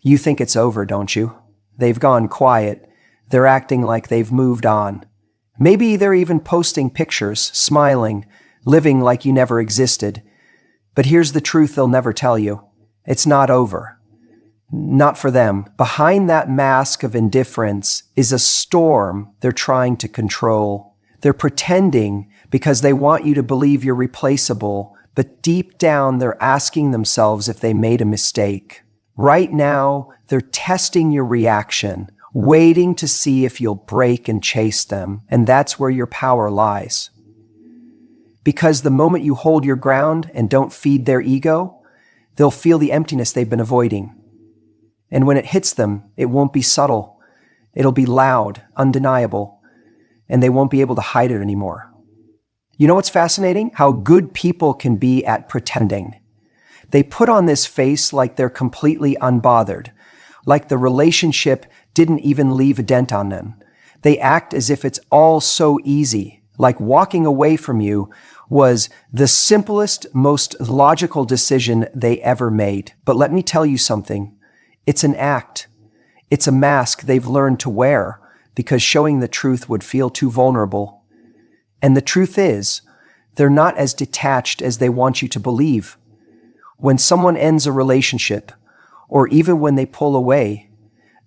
You think it's over, don't you? They've gone quiet. They're acting like they've moved on. Maybe they're even posting pictures, smiling, living like you never existed. But here's the truth they'll never tell you. It's not over. Not for them. Behind that mask of indifference is a storm they're trying to control. They're pretending because they want you to believe you're replaceable, but deep down they're asking themselves if they made a mistake. Right now, they're testing your reaction, waiting to see if you'll break and chase them, and that's where your power lies. Because the moment you hold your ground and don't feed their ego, they'll feel the emptiness they've been avoiding. And when it hits them, it won't be subtle. It'll be loud, undeniable, and they won't be able to hide it anymore. You know what's fascinating? How good people can be at pretending. They put on this face like they're completely unbothered, like the relationship didn't even leave a dent on them. They act as if it's all so easy, like walking away from you was the simplest, most logical decision they ever made. But let me tell you something. It's an act. It's a mask they've learned to wear because showing the truth would feel too vulnerable. And the truth is, they're not as detached as they want you to believe. When someone ends a relationship, or even when they pull away,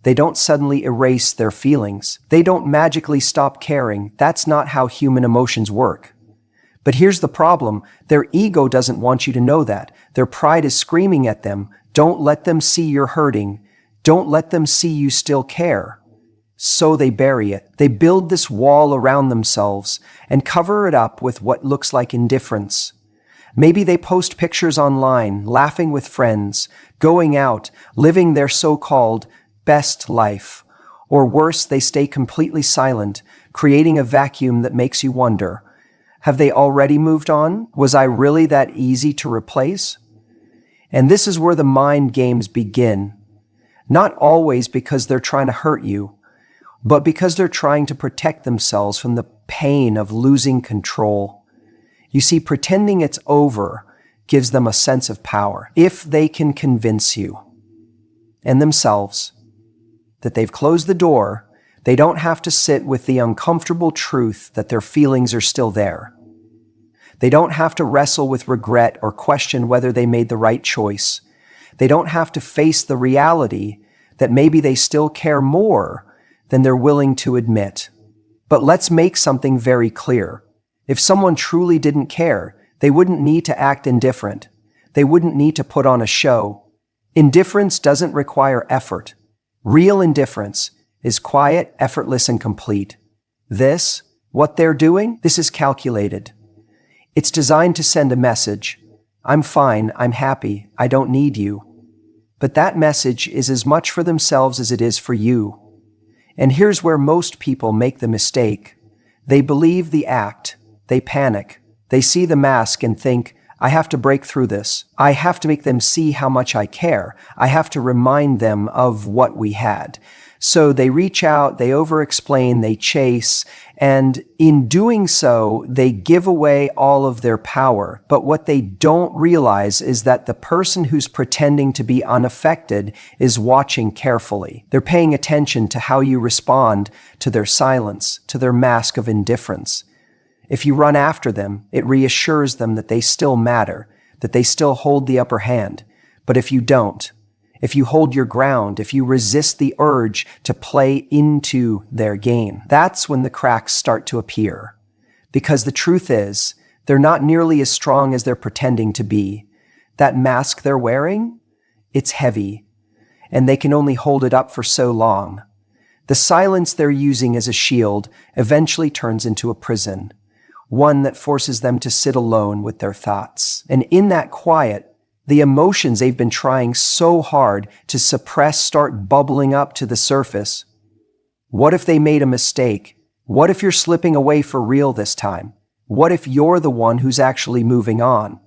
they don't suddenly erase their feelings. They don't magically stop caring. That's not how human emotions work. But here's the problem. Their ego doesn't want you to know that. Their pride is screaming at them. Don't let them see you're hurting. Don't let them see you still care. So they bury it. They build this wall around themselves and cover it up with what looks like indifference. Maybe they post pictures online, laughing with friends, going out, living their so-called best life. Or worse, they stay completely silent, creating a vacuum that makes you wonder, have they already moved on? Was I really that easy to replace? And this is where the mind games begin. Not always because they're trying to hurt you, but because they're trying to protect themselves from the pain of losing control. You see, pretending it's over gives them a sense of power. If they can convince you and themselves that they've closed the door, they don't have to sit with the uncomfortable truth that their feelings are still there. They don't have to wrestle with regret or question whether they made the right choice. They don't have to face the reality that maybe they still care more than they're willing to admit. But let's make something very clear. If someone truly didn't care, they wouldn't need to act indifferent. They wouldn't need to put on a show. Indifference doesn't require effort. Real indifference is quiet, effortless, and complete. This, what they're doing, this is calculated. It's designed to send a message. I'm fine, I'm happy, I don't need you. But that message is as much for themselves as it is for you. And here's where most people make the mistake. They believe the act. They panic. They see the mask and think, I have to break through this. I have to make them see how much I care. I have to remind them of what we had. So they reach out, they over-explain, they chase, and in doing so, they give away all of their power. But what they don't realize is that the person who's pretending to be unaffected is watching carefully. They're paying attention to how you respond to their silence, to their mask of indifference. If you run after them, it reassures them that they still matter, that they still hold the upper hand. But if you don't, if you hold your ground, if you resist the urge to play into their game, that's when the cracks start to appear. Because the truth is, they're not nearly as strong as they're pretending to be. That mask they're wearing, it's heavy, and they can only hold it up for so long. The silence they're using as a shield eventually turns into a prison, one that forces them to sit alone with their thoughts. And in that quiet, the emotions they've been trying so hard to suppress start bubbling up to the surface. What if they made a mistake? What if you're slipping away for real this time? What if you're the one who's actually moving on?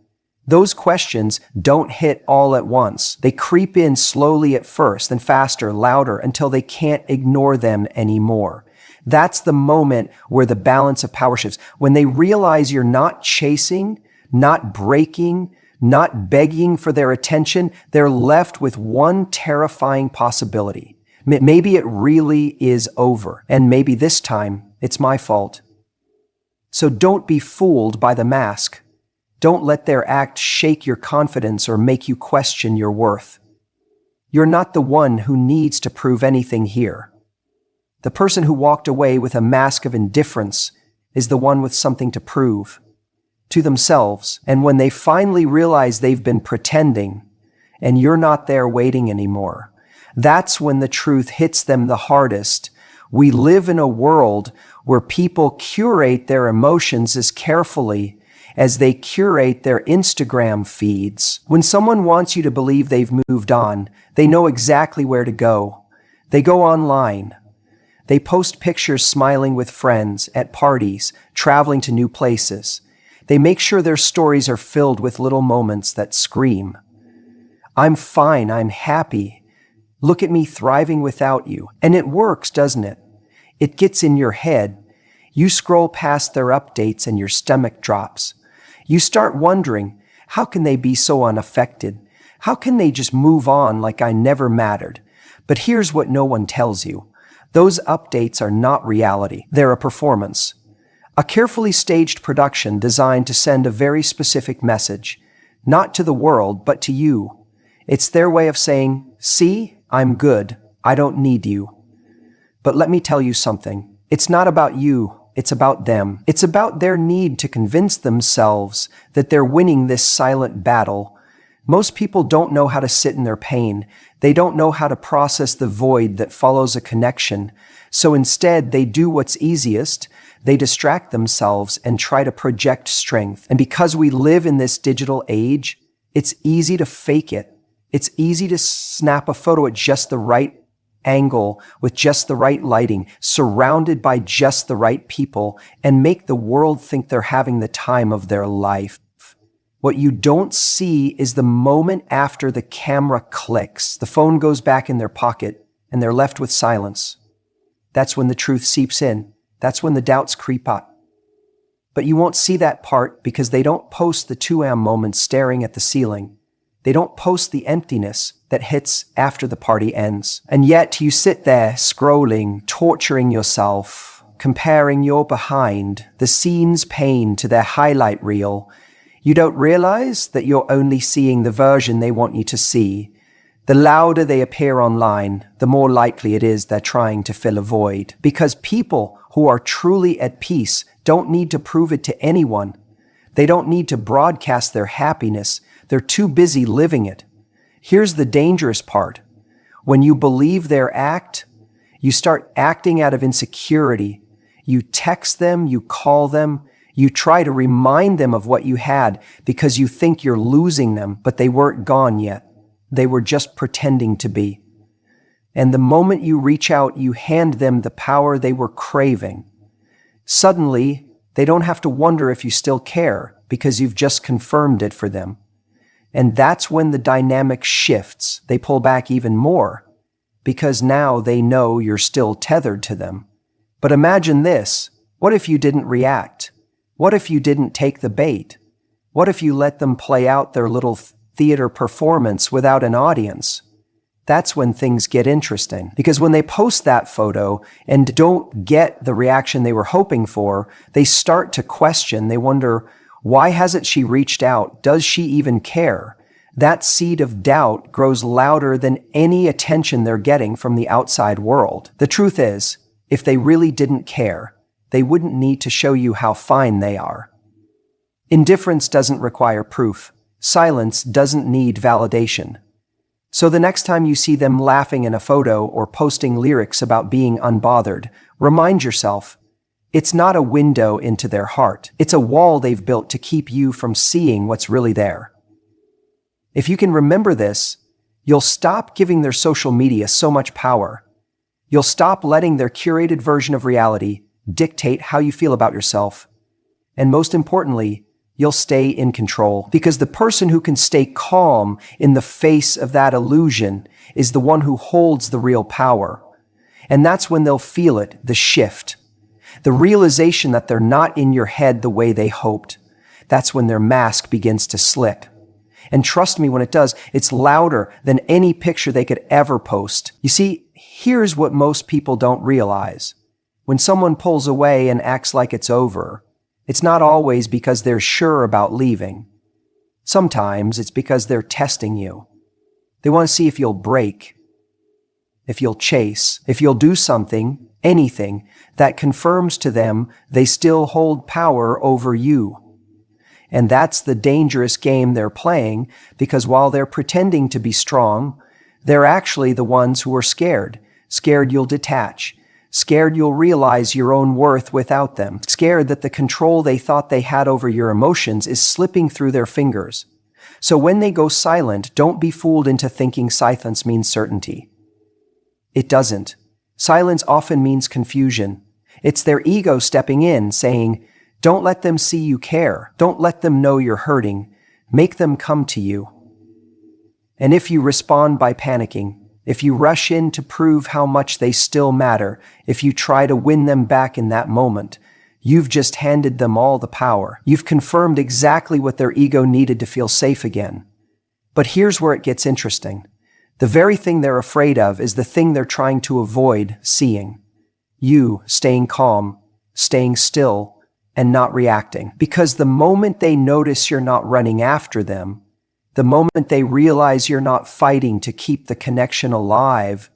Those questions don't hit all at once. They creep in slowly at first, then faster, louder, until they can't ignore them anymore. That's the moment where the balance of power shifts. When they realize you're not chasing, not breaking, not begging for their attention, they're left with one terrifying possibility. Maybe it really is over, and maybe this time it's my fault. So don't be fooled by the mask. Don't let their act shake your confidence or make you question your worth. You're not the one who needs to prove anything here. The person who walked away with a mask of indifference is the one with something to prove to themselves. And when they finally realize they've been pretending and you're not there waiting anymore, that's when the truth hits them the hardest. We live in a world where people curate their emotions as carefully as they curate their Instagram feeds. When someone wants you to believe they've moved on, they know exactly where to go. They go online. They post pictures smiling with friends, at parties, traveling to new places. They make sure their stories are filled with little moments that scream, "I'm fine, I'm happy. Look at me thriving without you." And it works, doesn't it? It gets in your head. You scroll past their updates and your stomach drops. You start wondering, how can they be so unaffected? How can they just move on like I never mattered? But here's what no one tells you. Those updates are not reality. They're a performance. A carefully staged production designed to send a very specific message, not to the world, but to you. It's their way of saying, "See, I'm good. I don't need you." But let me tell you something. It's not about you. It's about them. It's about their need to convince themselves that they're winning this silent battle. Most people don't know how to sit in their pain. They don't know how to process the void that follows a connection. So instead, they do what's easiest. They distract themselves and try to project strength. And because we live in this digital age, it's easy to fake it. It's easy to snap a photo at just the right angle, with just the right lighting, surrounded by just the right people, and make the world think they're having the time of their life. What you don't see is the moment after the camera clicks, the phone goes back in their pocket, and they're left with silence. That's when the truth seeps in. That's when the doubts creep up. But you won't see that part because they don't post the 2am moments staring at the ceiling. They don't post the emptiness that hits after the party ends. And yet you sit there scrolling, torturing yourself, comparing your behind the scene's pain to their highlight reel. You don't realize that you're only seeing the version they want you to see. The louder they appear online, the more likely it is they're trying to fill a void. Because people who are truly at peace don't need to prove it to anyone. They don't need to broadcast their happiness. They're too busy living it. Here's the dangerous part. When you believe their act, you start acting out of insecurity. You text them, you call them, you try to remind them of what you had because you think you're losing them, but they weren't gone yet. They were just pretending to be. And the moment you reach out, you hand them the power they were craving. Suddenly, they don't have to wonder if you still care because you've just confirmed it for them. And that's when the dynamic shifts. They pull back even more because now they know you're still tethered to them. But imagine this. What if you didn't react? What if you didn't take the bait? What if you let them play out their little theater performance without an audience? That's when things get interesting. Because when they post that photo and don't get the reaction they were hoping for, they start to question. They wonder, why hasn't she reached out? Does she even care? That seed of doubt grows louder than any attention they're getting from the outside world. The truth is, if they really didn't care, they wouldn't need to show you how fine they are. Indifference doesn't require proof. Silence doesn't need validation. So the next time you see them laughing in a photo or posting lyrics about being unbothered, remind yourself, it's not a window into their heart. It's a wall they've built to keep you from seeing what's really there. If you can remember this, you'll stop giving their social media so much power. You'll stop letting their curated version of reality dictate how you feel about yourself. And most importantly, you'll stay in control. Because the person who can stay calm in the face of that illusion is the one who holds the real power. And that's when they'll feel it, the shift. The realization that they're not in your head the way they hoped. That's when their mask begins to slip. And trust me, when it does, it's louder than any picture they could ever post. You see, here's what most people don't realize. When someone pulls away and acts like it's over, it's not always because they're sure about leaving. Sometimes it's because they're testing you. They want to see if you'll break, if you'll chase, if you'll do something, anything, that confirms to them they still hold power over you. And that's the dangerous game they're playing, because while they're pretending to be strong, they're actually the ones who are scared. Scared you'll detach. Scared you'll realize your own worth without them. Scared that the control they thought they had over your emotions is slipping through their fingers. So when they go silent, don't be fooled into thinking silence means certainty. It doesn't. Silence often means confusion. It's their ego stepping in, saying, don't let them see you care. Don't let them know you're hurting. Make them come to you. And if you respond by panicking, if you rush in to prove how much they still matter, if you try to win them back in that moment, you've just handed them all the power. You've confirmed exactly what their ego needed to feel safe again. But here's where it gets interesting. The very thing they're afraid of is the thing they're trying to avoid seeing. You staying calm, staying still, and not reacting. Because the moment they notice you're not running after them, the moment they realize you're not fighting to keep the connection alive,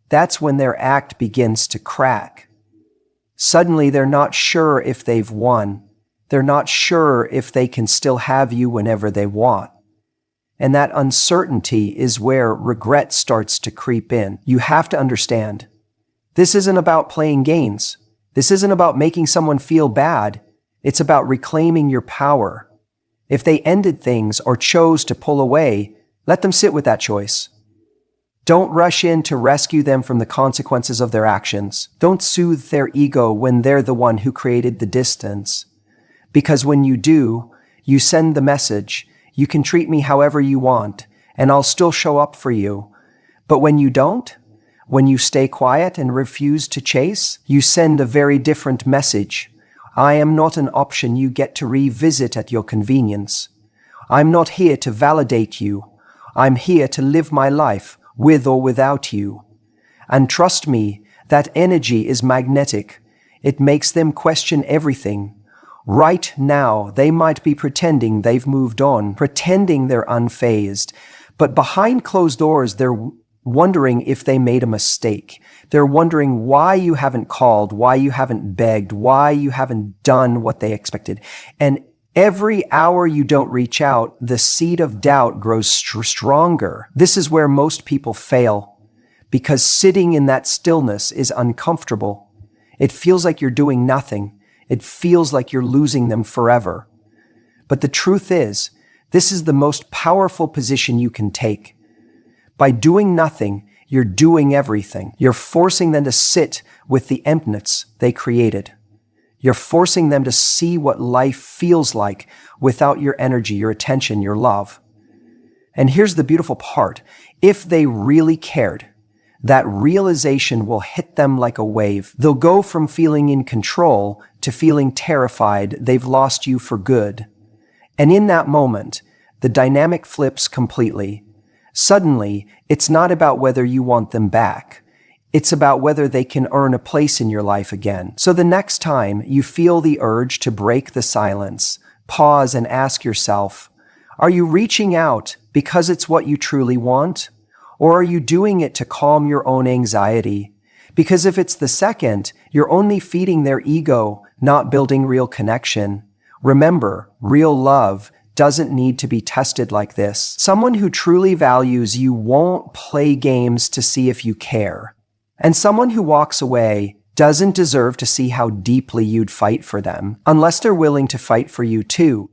that's when their act begins to crack. Suddenly, they're not sure if they've won. They're not sure if they can still have you whenever they want. And that uncertainty is where regret starts to creep in. You have to understand, this isn't about playing games. This isn't about making someone feel bad. It's about reclaiming your power. If they ended things or chose to pull away, let them sit with that choice. Don't rush in to rescue them from the consequences of their actions. Don't soothe their ego when they're the one who created the distance. Because when you do, you send the message, you can treat me however you want, and I'll still show up for you. But when you don't, when you stay quiet and refuse to chase, you send a very different message. I am not an option you get to revisit at your convenience. I'm not here to validate you. I'm here to live my life with or without you. And trust me, that energy is magnetic. It makes them question everything. Right now, they might be pretending they've moved on, pretending they're unfazed. But behind closed doors, they're wondering if they made a mistake. They're wondering why you haven't called, why you haven't begged, why you haven't done what they expected. And every hour you don't reach out, the seed of doubt grows stronger. This is where most people fail, because sitting in that stillness is uncomfortable. It feels like you're doing nothing. It feels like you're losing them forever. But the truth is, this is the most powerful position you can take. By doing nothing, you're doing everything. You're forcing them to sit with the emptiness they created. You're forcing them to see what life feels like without your energy, your attention, your love. And here's the beautiful part. If they really cared, that realization will hit them like a wave. They'll go from feeling in control to feeling terrified they've lost you for good. And in that moment, the dynamic flips completely. Suddenly, it's not about whether you want them back. It's about whether they can earn a place in your life again. So the next time you feel the urge to break the silence, pause and ask yourself, are you reaching out because it's what you truly want? Or are you doing it to calm your own anxiety? Because if it's the second, you're only feeding their ego, not building real connection. Remember, real love doesn't need to be tested like this. Someone who truly values you won't play games to see if you care. And someone who walks away doesn't deserve to see how deeply you'd fight for them, unless they're willing to fight for you too.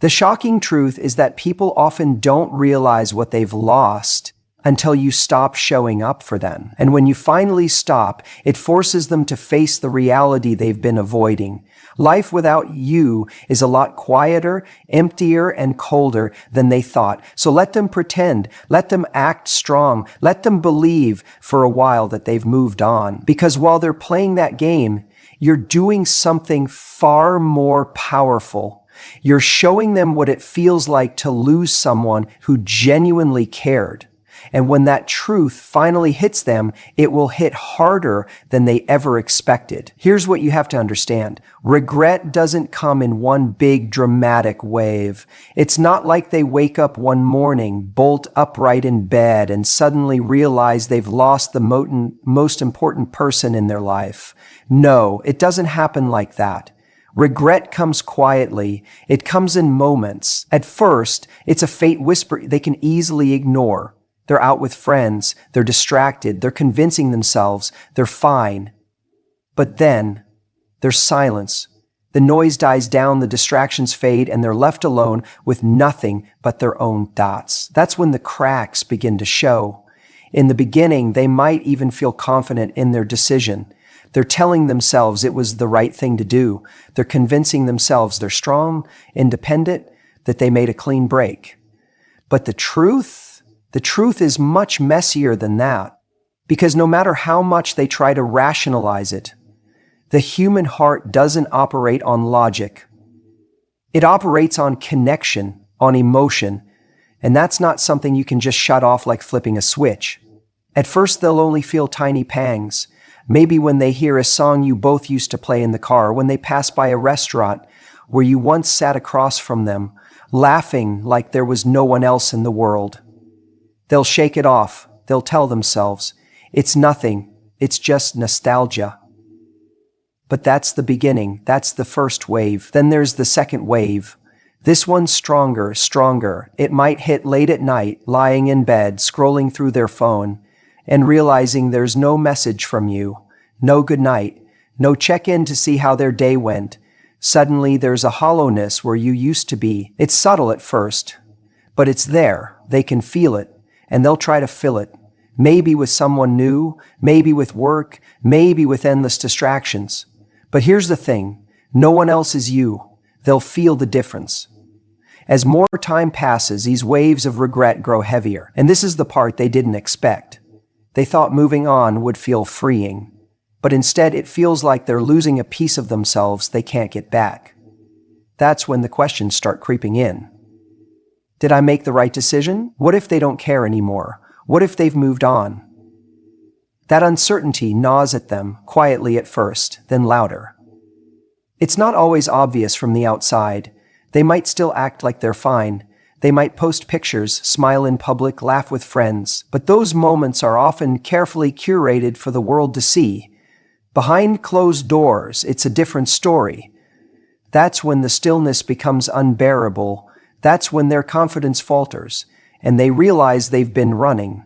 The shocking truth is that people often don't realize what they've lost until you stop showing up for them. And when you finally stop, it forces them to face the reality they've been avoiding. Life without you is a lot quieter, emptier, and colder than they thought. So let them pretend, let them act strong, let them believe for a while that they've moved on. Because while they're playing that game, you're doing something far more powerful. You're showing them what it feels like to lose someone who genuinely cared. And when that truth finally hits them, it will hit harder than they ever expected. Here's what you have to understand. Regret doesn't come in one big dramatic wave. It's not like they wake up one morning, bolt upright in bed, and suddenly realize they've lost the most important person in their life. No, it doesn't happen like that. Regret comes quietly. It comes in moments. At first, it's a faint whisper they can easily ignore. They're out with friends, they're distracted, they're convincing themselves they're fine. But then, there's silence. The noise dies down, the distractions fade, and they're left alone with nothing but their own thoughts. That's when the cracks begin to show. In the beginning, they might even feel confident in their decision. They're telling themselves it was the right thing to do. They're convincing themselves they're strong, independent, that they made a clean break. But the truth is much messier than that, because no matter how much they try to rationalize it, the human heart doesn't operate on logic. It operates on connection, on emotion, and that's not something you can just shut off like flipping a switch. At first, they'll only feel tiny pangs, maybe when they hear a song you both used to play in the car, when they pass by a restaurant where you once sat across from them, laughing like there was no one else in the world. They'll shake it off. They'll tell themselves, it's nothing. It's just nostalgia. But that's the beginning. That's the first wave. Then there's the second wave. This one's stronger. It might hit late at night, lying in bed, scrolling through their phone, and realizing there's no message from you, no good night, no check-in to see how their day went. Suddenly there's a hollowness where you used to be. It's subtle at first, but it's there. They can feel it. And they'll try to fill it, maybe with someone new, maybe with work, maybe with endless distractions. But here's the thing, no one else is you. They'll feel the difference. As more time passes, these waves of regret grow heavier. And this is the part they didn't expect. They thought moving on would feel freeing, but instead it feels like they're losing a piece of themselves they can't get back. That's when the questions start creeping in. Did I make the right decision? What if they don't care anymore? What if they've moved on? That uncertainty gnaws at them, quietly at first, then louder. It's not always obvious from the outside. They might still act like they're fine. They might post pictures, smile in public, laugh with friends. But those moments are often carefully curated for the world to see. Behind closed doors, it's a different story. That's when the stillness becomes unbearable. That's when their confidence falters, and they realize they've been running,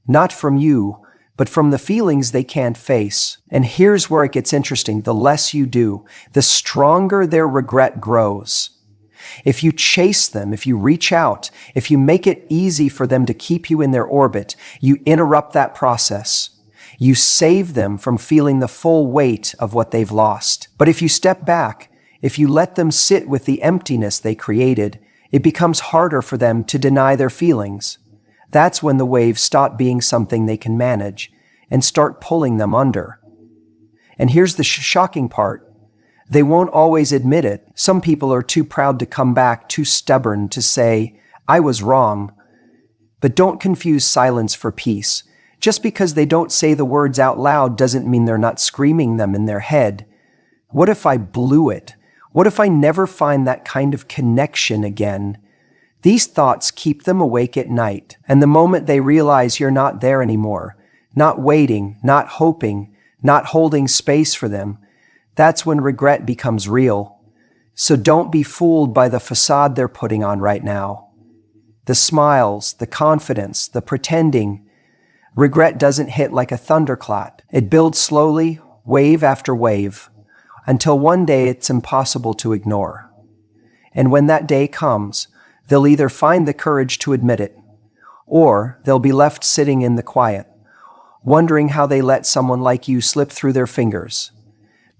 not from you, but from the feelings they can't face. And here's where it gets interesting. The less you do, the stronger their regret grows. If you chase them, if you reach out, if you make it easy for them to keep you in their orbit, you interrupt that process. You save them from feeling the full weight of what they've lost. But if you step back, if you let them sit with the emptiness they created, it becomes harder for them to deny their feelings. That's when the waves stop being something they can manage and start pulling them under. And here's the shocking part. They won't always admit it. Some people are too proud to come back, too stubborn to say, I was wrong. But don't confuse silence for peace. Just because they don't say the words out loud doesn't mean they're not screaming them in their head. What if I blew it? What if I never find that kind of connection again? These thoughts keep them awake at night, and the moment they realize you're not there anymore, not waiting, not hoping, not holding space for them, that's when regret becomes real. So don't be fooled by the facade they're putting on right now. The smiles, the confidence, the pretending. Regret doesn't hit like a thunderclap. It builds slowly, wave after wave, until one day it's impossible to ignore. And when that day comes, they'll either find the courage to admit it, or they'll be left sitting in the quiet, wondering how they let someone like you slip through their fingers.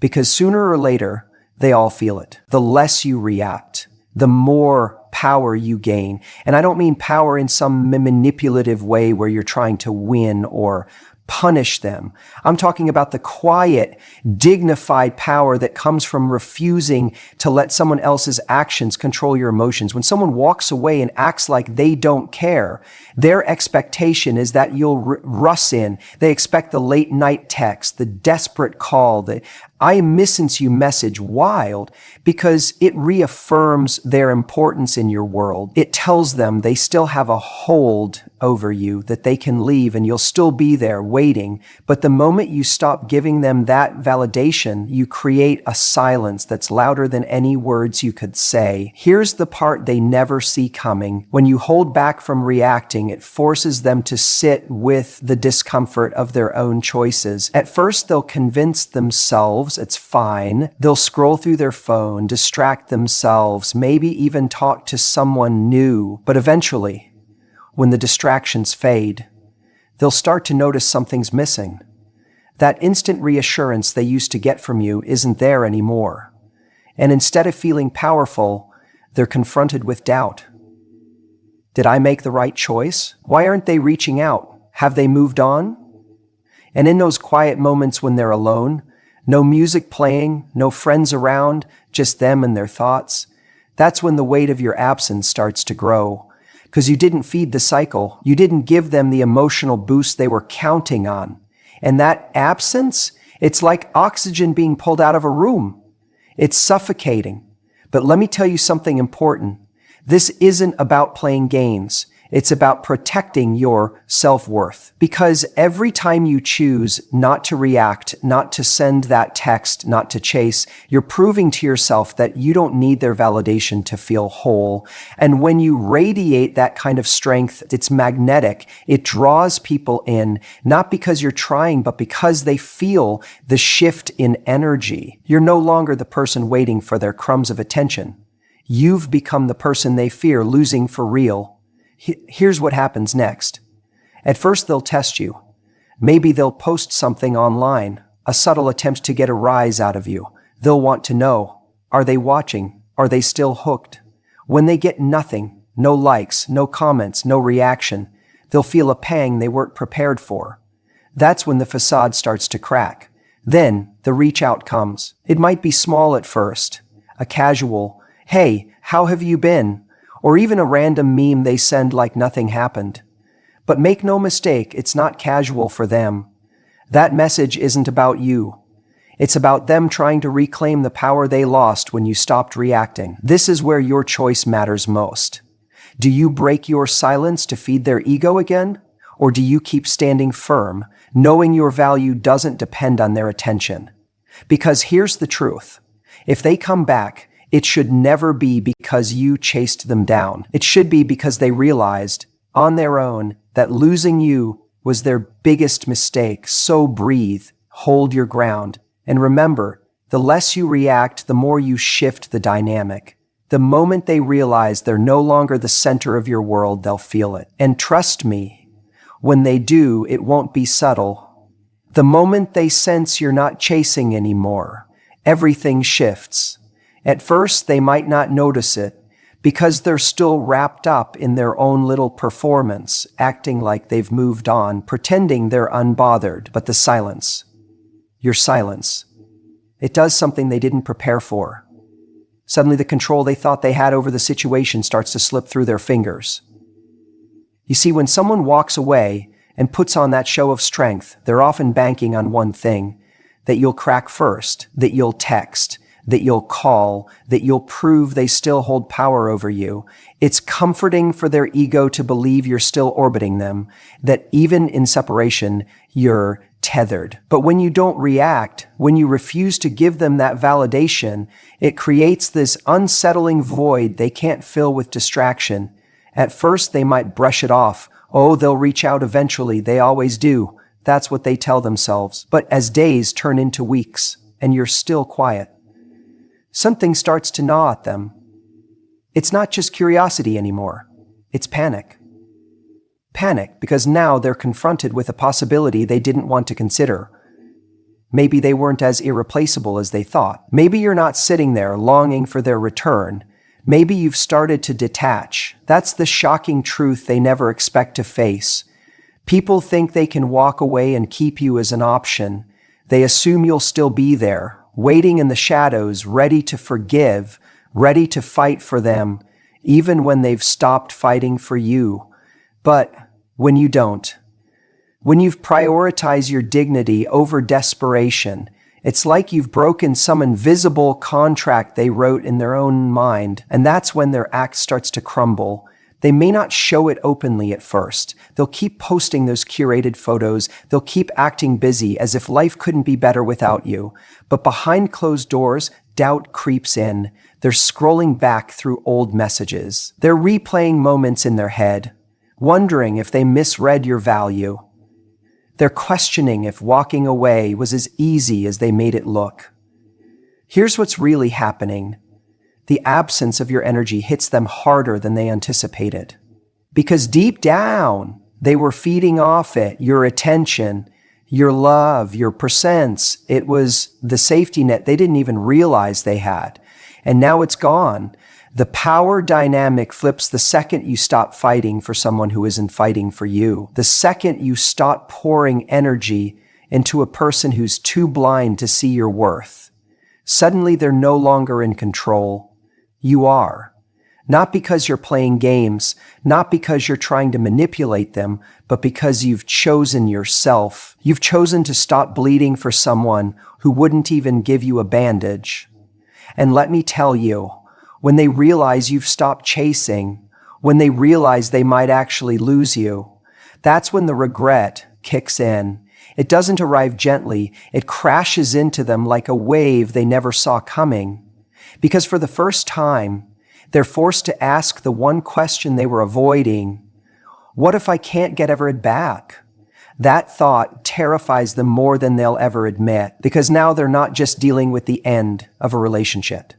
Because sooner or later, they all feel it. The less you react, the more power you gain. And I don't mean power in some manipulative way where you're trying to win or punish them. I'm talking about the quiet, dignified power that comes from refusing to let someone else's actions control your emotions. When someone walks away and acts like they don't care, their expectation is that you'll rush in. They expect the late night text, the desperate call, the I miss you message wild because it reaffirms their importance in your world. It tells them they still have a hold over you, that they can leave and you'll still be there waiting. But the moment you stop giving them that validation, you create a silence that's louder than any words you could say. Here's the part they never see coming. When you hold back from reacting, it forces them to sit with the discomfort of their own choices. At first, they'll convince themselves it's fine. They'll scroll through their phone, distract themselves, maybe even talk to someone new. But eventually, when the distractions fade, they'll start to notice something's missing. That instant reassurance they used to get from you isn't there anymore. And instead of feeling powerful, they're confronted with doubt. Did I make the right choice? Why aren't they reaching out? Have they moved on? And in those quiet moments when they're alone, no music playing, no friends around, just them and their thoughts, that's when the weight of your absence starts to grow. Because you didn't feed the cycle. You didn't give them the emotional boost they were counting on. And that absence, it's like oxygen being pulled out of a room. It's suffocating. But let me tell you something important. This isn't about playing games. It's about protecting your self-worth. Because every time you choose not to react, not to send that text, not to chase, you're proving to yourself that you don't need their validation to feel whole. And when you radiate that kind of strength, it's magnetic. It draws people in, not because you're trying, but because they feel the shift in energy. You're no longer the person waiting for their crumbs of attention. You've become the person they fear losing for real. Here's what happens next. At first, they'll test you. Maybe they'll post something online, a subtle attempt to get a rise out of you. They'll want to know, are they watching? Are they still hooked? When they get nothing, no likes, no comments, no reaction, they'll feel a pang they weren't prepared for. That's when the facade starts to crack. Then the reach out comes. It might be small at first, a casual, hey, how have you been? Or even a random meme they send like nothing happened. But make no mistake, it's not casual for them. That message isn't about you. It's about them trying to reclaim the power they lost when you stopped reacting. This is where your choice matters most. Do you break your silence to feed their ego again? Or do you keep standing firm, knowing your value doesn't depend on their attention? Because here's the truth. If they come back, it should never be because you chased them down. It should be because they realized, on their own, that losing you was their biggest mistake. So breathe, hold your ground, and remember, the less you react, the more you shift the dynamic. The moment they realize they're no longer the center of your world, they'll feel it. And trust me, when they do, it won't be subtle. The moment they sense you're not chasing anymore, everything shifts. At first, they might not notice it because they're still wrapped up in their own little performance, acting like they've moved on, pretending they're unbothered. But the silence, your silence, it does something they didn't prepare for. Suddenly, the control they thought they had over the situation starts to slip through their fingers. You see, when someone walks away and puts on that show of strength, they're often banking on one thing, that you'll crack first, that you'll text, that you'll call, that you'll prove they still hold power over you. It's comforting for their ego to believe you're still orbiting them, that even in separation, you're tethered. But when you don't react, when you refuse to give them that validation, it creates this unsettling void they can't fill with distraction. At first, they might brush it off. Oh, they'll reach out eventually. They always do. That's what they tell themselves. But as days turn into weeks, and you're still quiet, something starts to gnaw at them. It's not just curiosity anymore. It's panic. Panic because now they're confronted with a possibility they didn't want to consider. Maybe they weren't as irreplaceable as they thought. Maybe you're not sitting there longing for their return. Maybe you've started to detach. That's the shocking truth they never expect to face. People think they can walk away and keep you as an option. They assume you'll still be there, waiting in the shadows, ready to forgive, ready to fight for them, even when they've stopped fighting for you. But when you don't, when you've prioritized your dignity over desperation, it's like you've broken some invisible contract they wrote in their own mind, and that's when their act starts to crumble. They may not show it openly at first. They'll keep posting those curated photos. They'll keep acting busy as if life couldn't be better without you. But behind closed doors, doubt creeps in. They're scrolling back through old messages. They're replaying moments in their head, wondering if they misread your value. They're questioning if walking away was as easy as they made it look. Here's what's really happening. The absence of your energy hits them harder than they anticipated. Because deep down, they were feeding off it, your attention, your love, your presence. It was the safety net they didn't even realize they had. And now it's gone. The power dynamic flips the second you stop fighting for someone who isn't fighting for you. The second you stop pouring energy into a person who's too blind to see your worth. Suddenly they're no longer in control. You are. Not because you're playing games, not because you're trying to manipulate them, but because you've chosen yourself. You've chosen to stop bleeding for someone who wouldn't even give you a bandage. And let me tell you, when they realize you've stopped chasing, when they realize they might actually lose you, that's when the regret kicks in. It doesn't arrive gently. It crashes into them like a wave they never saw coming. Because for the first time, they're forced to ask the one question they were avoiding. What if I can't get it back? That thought terrifies them more than they'll ever admit, because now they're not just dealing with the end of a relationship.